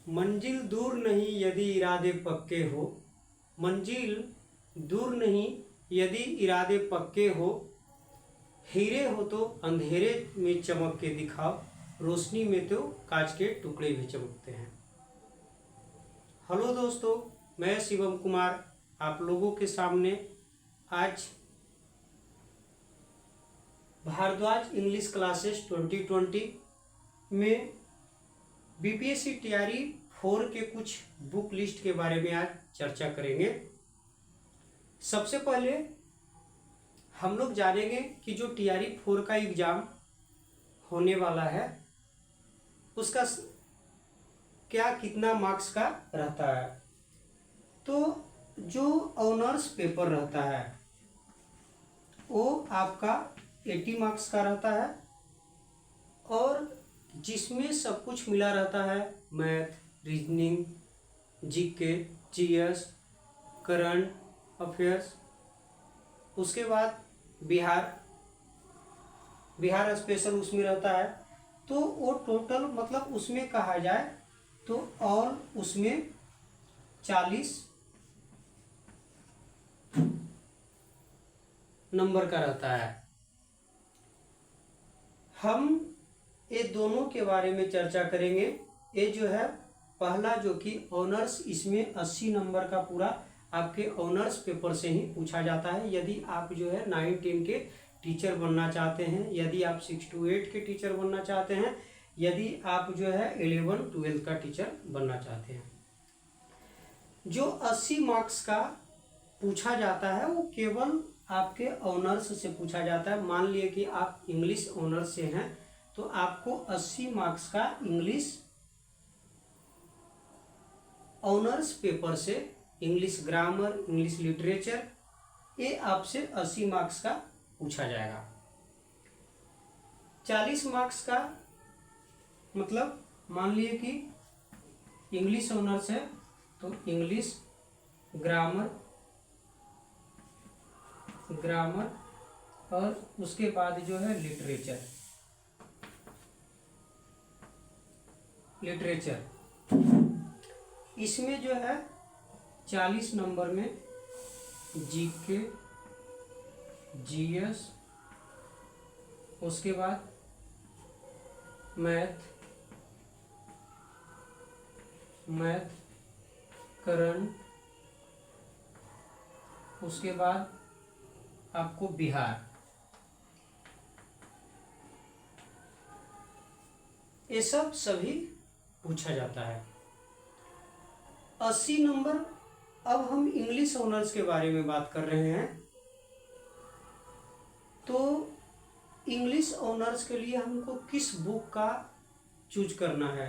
मंजिल दूर नहीं यदि इरादे पक्के हो, मंजिल दूर नहीं यदि इरादे पक्के हो, हीरे हो तो अंधेरे में चमक के दिखाओ, रोशनी में तो कांच के टुकड़े भी चमकते हैं। हेलो दोस्तों, मैं शिवम कुमार आप लोगों के सामने आज भारद्वाज इंग्लिश क्लासेस 2020 में बीपीएससी तैयारी 4 के कुछ बुक लिस्ट के बारे में आज चर्चा करेंगे। सबसे पहले हम लोग जानेंगे कि जो तैयारी 4 का एग्ज़ाम होने वाला है उसका क्या कितना मार्क्स का रहता है। तो जो ऑनर्स पेपर रहता है वो आपका 80 मार्क्स का रहता है और जिसमें सब कुछ मिला रहता है, math, reasoning, GK, GS, current affairs, उसके बाद बिहार स्पेशल उसमें रहता है। तो वो टोटल मतलब उसमें कहा जाए तो और उसमें 40 नंबर का रहता है। हम ये दोनों के बारे में चर्चा करेंगे। ये जो है पहला जो कि ऑनर्स, इसमें 80 नंबर का पूरा आपके ऑनर्स पेपर से ही पूछा जाता है। यदि आप जो है 9-10 के टीचर बनना चाहते हैं, यदि आप 6 to 8 के टीचर बनना चाहते हैं, यदि आप जो है 11-12 का टीचर बनना चाहते हैं, जो 80 मार्क्स का पूछा जाता है वो केवल आपके ऑनर्स से पूछा जाता है। मान लिए कि आप इंग्लिश ऑनर्स से हैं तो आपको 80 मार्क्स का इंग्लिश ऑनर्स पेपर से, इंग्लिश ग्रामर, इंग्लिश लिटरेचर, ये आपसे 80 मार्क्स का पूछा जाएगा। 40 मार्क्स का मतलब मान लिए कि इंग्लिश ऑनर्स है तो इंग्लिश ग्रामर और उसके बाद जो है लिटरेचर इसमें जो है 40 नंबर में जीके, जीएस, उसके बाद मैथ, करंट, उसके बाद आपको बिहार, ये सब सभी पूछा जाता है। 80 नंबर। अब हम इंग्लिश ऑनर्स के बारे में बात कर रहे हैं तो इंग्लिश ऑनर्स के लिए हमको किस बुक का चूज करना है,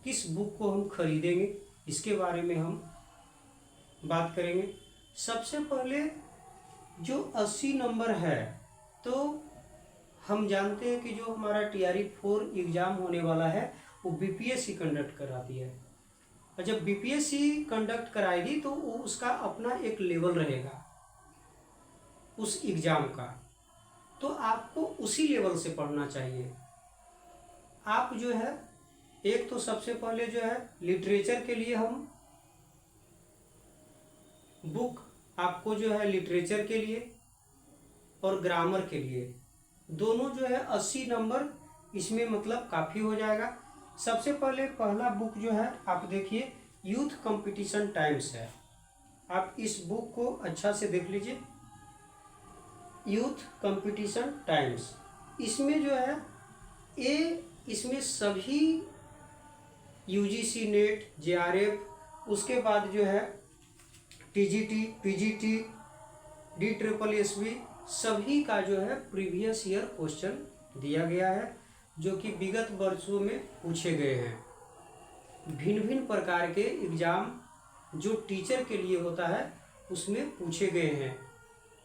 किस बुक को हम खरीदेंगे, इसके बारे में हम बात करेंगे। सबसे पहले जो 80 नंबर है तो हम जानते हैं कि जो हमारा तैयारी 4 एग्ज़ाम होने वाला है वो बीपीएससी कंडक्ट कराती है। और जब बीपीएससी कंडक्ट कराएगी तो वो उसका अपना एक लेवल रहेगा उस एग्ज़ाम का, तो आपको उसी लेवल से पढ़ना चाहिए। आप जो है एक तो सबसे पहले जो है लिटरेचर के लिए हम बुक, आपको जो है लिटरेचर के लिए और ग्रामर के लिए दोनों जो है 80 नंबर इसमें मतलब काफ़ी हो जाएगा। सबसे पहले पहला बुक जो है आप देखिए, यूथ कंपटीशन टाइम्स है। आप इस बुक को अच्छा से देख लीजिए, यूथ कंपटीशन टाइम्स। इसमें जो है इसमें सभी यूजीसी नेट, जेआरएफ, उसके बाद जो है टीजीटी, पीजीटी, DSSB, सभी का जो है प्रीवियस ईयर क्वेश्चन दिया गया है जो कि विगत वर्षों में पूछे गए हैं। भिन्न भिन्न प्रकार के एग्ज़ाम जो टीचर के लिए होता है उसमें पूछे गए हैं,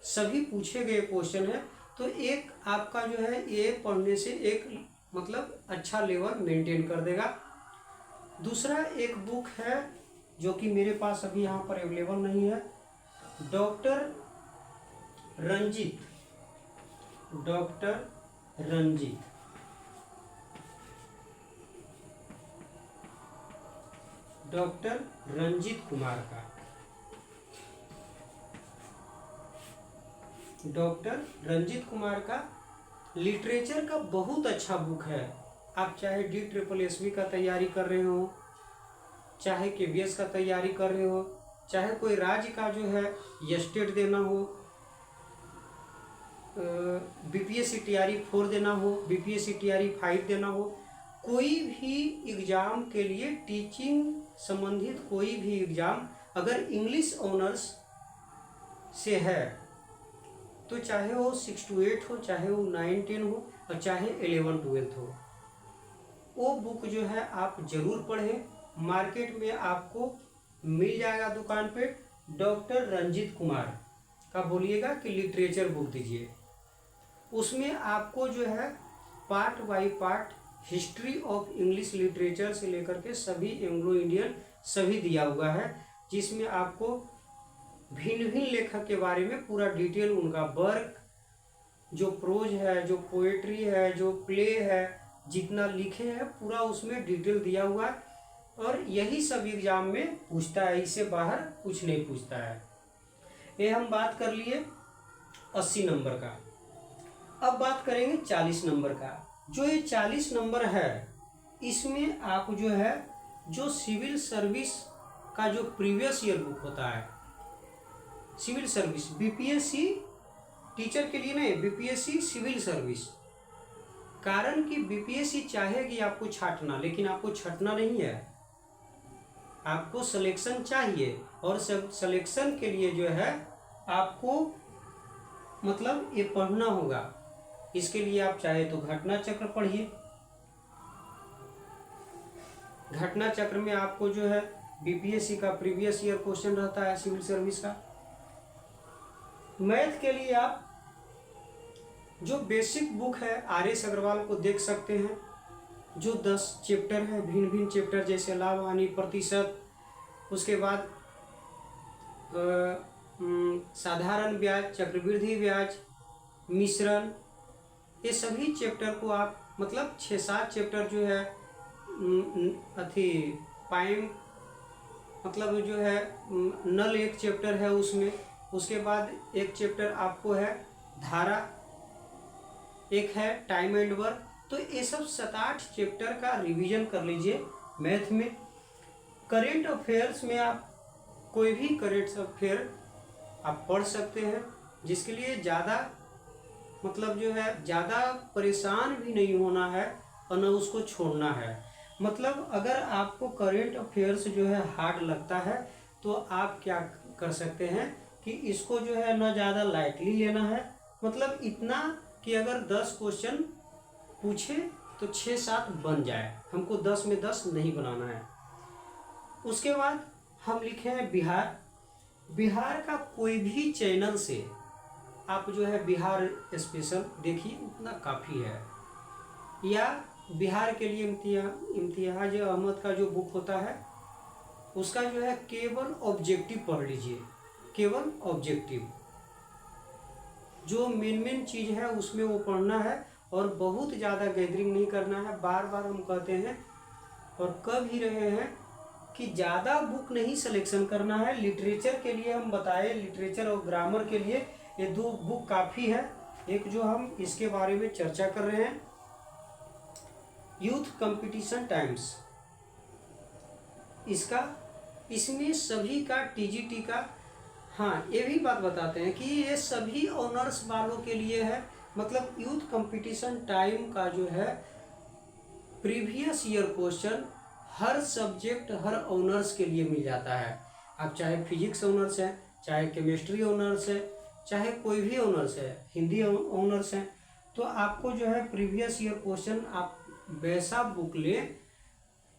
सभी पूछे गए क्वेश्चन है। तो एक आपका जो है ये पढ़ने से एक मतलब अच्छा लेवल मेंटेन कर देगा। दूसरा एक बुक है जो कि मेरे पास अभी यहाँ पर अवेलेबल नहीं है, डॉक्टर रंजीत डॉक्टर रंजीत कुमार का, डॉक्टर रंजीत कुमार का लिटरेचर का बहुत अच्छा बुक है। आप चाहे DSSB का तैयारी कर रहे हो, चाहे KVS का तैयारी कर रहे हो, चाहे कोई राज्य का जो है स्टेट देना हो, BPSC TRE 4 देना हो, BPSC TRE 5 देना हो, कोई भी एग्ज़ाम के लिए टीचिंग संबंधित कोई भी एग्ज़ाम अगर इंग्लिश ऑनर्स से है तो चाहे वो 6 to 8 हो, चाहे वो 9 10 हो और चाहे 11 12 हो, वो बुक जो है आप ज़रूर पढ़ें। मार्केट में आपको मिल जाएगा दुकान पे। डॉक्टर रंजीत कुमार का बोलिएगा कि लिटरेचर बुक दीजिए। उसमें आपको जो है part by part history of English literature से लेकर के सभी एंग्लो इंडियन सभी दिया हुआ है, जिसमें आपको भिन्न भिन्न लेखक के बारे में पूरा डिटेल, उनका वर्क, जो प्रोज है, जो पोएट्री है, जो प्ले है, जितना लिखे हैं पूरा उसमें डिटेल दिया हुआ है। और यही सब एग्जाम में पूछता है, इससे बाहर कुछ नहीं पूछता है। ये हम बात कर लिए 80 नंबर का। अब बात करेंगे 40 नंबर का। जो ये 40 नंबर है इसमें आप जो है जो सिविल सर्विस का जो प्रीवियस ईयर बुक होता है, सिविल सर्विस BPSC टीचर के लिए नहीं, BPSC सिविल सर्विस। कारण कि BPSC चाहेगी आपको छांटना, लेकिन आपको छंटना नहीं है, आपको सिलेक्शन चाहिए। और सिलेक्शन के लिए जो है आपको मतलब ये पढ़ना होगा। इसके लिए आप चाहे तो घटना चक्र पढ़िए। घटना चक्र में आपको जो है BPSC का प्रीवियस ईयर क्वेश्चन रहता है सिविल सर्विस का। मैथ के लिए आप जो बेसिक बुक है RS अग्रवाल को देख सकते हैं, जो 10 चैप्टर है, भिन्न भिन्न चैप्टर, जैसे लाभ हानि प्रतिशत, उसके बाद साधारण ब्याज, चक्रवृद्धि ब्याज, मिश्रण, ये सभी चैप्टर को आप मतलब 6-7 चैप्टर जो है पाइम मतलब जो है नल एक चैप्टर है उसमें, उसके बाद एक चैप्टर आपको है धारा, एक है टाइम एंड वर्क। तो ये सब 7-8 चैप्टर का रिवीजन कर लीजिए मैथ में। करेंट अफेयर्स में आप कोई भी करेंट अफेयर आप पढ़ सकते हैं, जिसके लिए ज़्यादा मतलब जो है ज़्यादा परेशान भी नहीं होना है और न उसको छोड़ना है। मतलब अगर आपको करेंट अफेयर्स जो है हार्ड लगता है तो आप क्या कर सकते हैं कि इसको जो है न ज़्यादा लाइटली लेना है, मतलब इतना कि अगर 10 क्वेश्चन पूछे तो 6-7 बन जाए, हमको 10 में 10 नहीं बनाना है। उसके बाद हम लिखे हैं बिहार। बिहार का कोई भी चैनल से आप जो है बिहार स्पेशल देखिए, उतना काफ़ी है। या बिहार के लिए इम्तियाज अहमद का जो बुक होता है उसका जो है केवल ऑब्जेक्टिव पढ़ लीजिए, केवल ऑब्जेक्टिव जो मेन चीज़ है उसमें वो पढ़ना है और बहुत ज़्यादा गैदरिंग नहीं करना है। बार बार हम कहते हैं और कह भी रहे हैं कि ज़्यादा बुक नहीं सिलेक्शन करना है। लिटरेचर के लिए हम बताए, लिटरेचर और ग्रामर के लिए ये 2 बुक काफ़ी है। एक जो हम इसके बारे में चर्चा कर रहे हैं, यूथ कंपटीशन टाइम्स, इसमें सभी का TGT का, हाँ ये भी बात बताते हैं कि ये सभी ऑनर्स वालों के लिए है। मतलब यूथ कंपटीशन टाइम का जो है प्रीवियस ईयर क्वेश्चन हर सब्जेक्ट हर ऑनर्स के लिए मिल जाता है। आप चाहे फिजिक्स ऑनर्स है, चाहे केमिस्ट्री ऑनर्स है, चाहे कोई भी ऑनर्स है, हिंदी ऑनर्स है, तो आपको जो है प्रीवियस ईयर क्वेश्चन आप वैसा बुक लें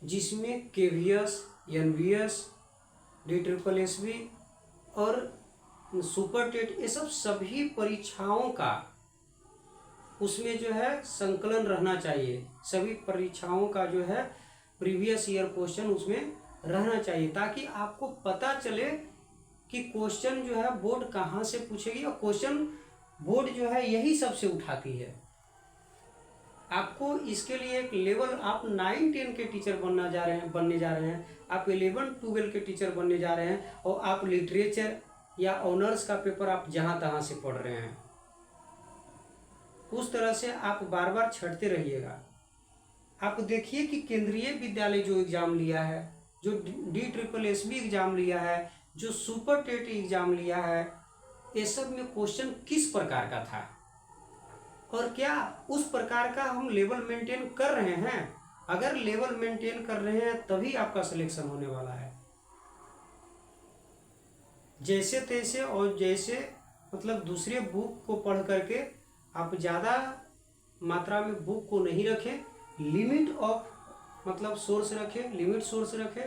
जिसमें KVS, NVS, DSSB और सुपर टेट, ये सब सभी परीक्षाओं का उसमें जो है संकलन रहना चाहिए। सभी परीक्षाओं का जो है प्रीवियस ईयर क्वेश्चन उसमें रहना चाहिए, ताकि आपको पता चले कि क्वेश्चन जो है बोर्ड कहाँ से पूछेगी। और क्वेश्चन बोर्ड जो है यही सबसे उठाती है। आपको इसके लिए एक लेवल, आप 9-10 के टीचर बनने जा रहे हैं, आप 11-12 के टीचर बनने जा रहे हैं, और आप लिटरेचर या ऑनर्स का पेपर आप जहाँ तहाँ से पढ़ रहे हैं, उस तरह से आप बार बार छँटते रहिएगा। आप देखिए कि केंद्रीय विद्यालय जो एग्ज़ाम लिया है, जो DSSB एग्ज़ाम लिया है, जो सुपर टेट एग्ज़ाम लिया है, ये सब में क्वेश्चन किस प्रकार का था, और क्या उस प्रकार का हम लेवल मेंटेन कर रहे हैं? अगर लेवल मेंटेन कर रहे हैं तभी आपका सिलेक्शन होने वाला है। जैसे तैसे और जैसे मतलब दूसरे बुक को पढ़ करके आप ज़्यादा मात्रा में बुक को नहीं रखें, लिमिट ऑफ मतलब सोर्स रखें, लिमिट सोर्स रखें,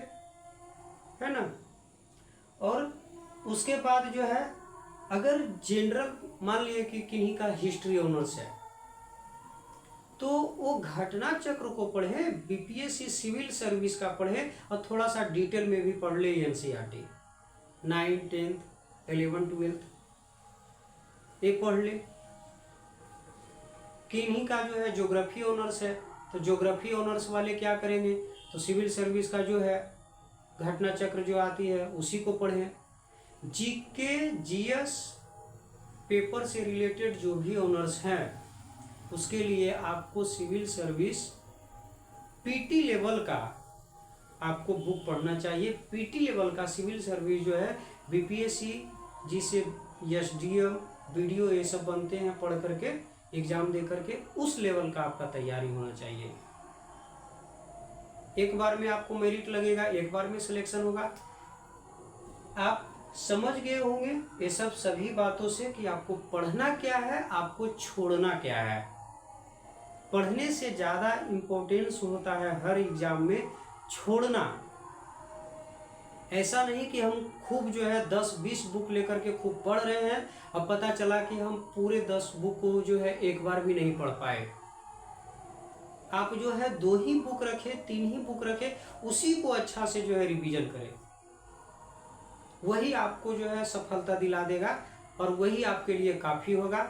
है ना। और उसके बाद जो है, अगर जनरल मान लिए कि किन्हीं का हिस्ट्री ऑनर्स है, तो वो घटना चक्र को पढ़े, BPSC सिविल सर्विस का पढ़े, और थोड़ा सा डिटेल में भी पढ़ ले NCERT 9, 10, 11, 12 ये पढ़ ले। किन्हीं का जो है ज्योग्राफी ऑनर्स है, तो ज्योग्राफी ऑनर्स वाले क्या करेंगे, तो सिविल सर्विस का जो है घटना चक्र जो आती है उसी को पढ़ें। GK GS पेपर से रिलेटेड जो भी ऑनर्स हैं, उसके लिए आपको सिविल सर्विस PT लेवल का आपको बुक पढ़ना चाहिए। PT लेवल का सिविल सर्विस जो है BPSC जिसे SDM BDO ये सब बनते हैं, पढ़ करके एग्ज़ाम दे करके उस लेवल का आपका तैयारी होना चाहिए। एक बार में आपको मेरिट लगेगा, एक बार में सिलेक्शन होगा। आप समझ गए होंगे ये सब सभी बातों से कि आपको पढ़ना क्या है, आपको छोड़ना क्या है। पढ़ने से ज़्यादा इम्पोर्टेंस होता है हर एग्ज़ाम में छोड़ना। ऐसा नहीं कि हम खूब जो है 10-20 बुक लेकर के खूब पढ़ रहे हैं, और पता चला कि हम पूरे 10 बुक को जो है एक बार भी नहीं पढ़ पाए। आप जो है 2 ही बुक रखें, 3 ही बुक रखें, उसी को अच्छा से जो है रिवीजन करें, वही आपको जो है सफलता दिला देगा, और वही आपके लिए काफ़ी होगा।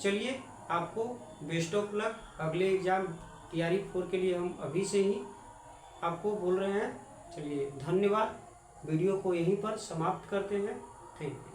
चलिए, आपको बेस्ट ऑफ लक। अगले एग्ज़ाम तैयारी 4 के लिए हम अभी से ही आपको बोल रहे हैं। चलिए, धन्यवाद। वीडियो को यहीं पर समाप्त करते हैं। Thank you.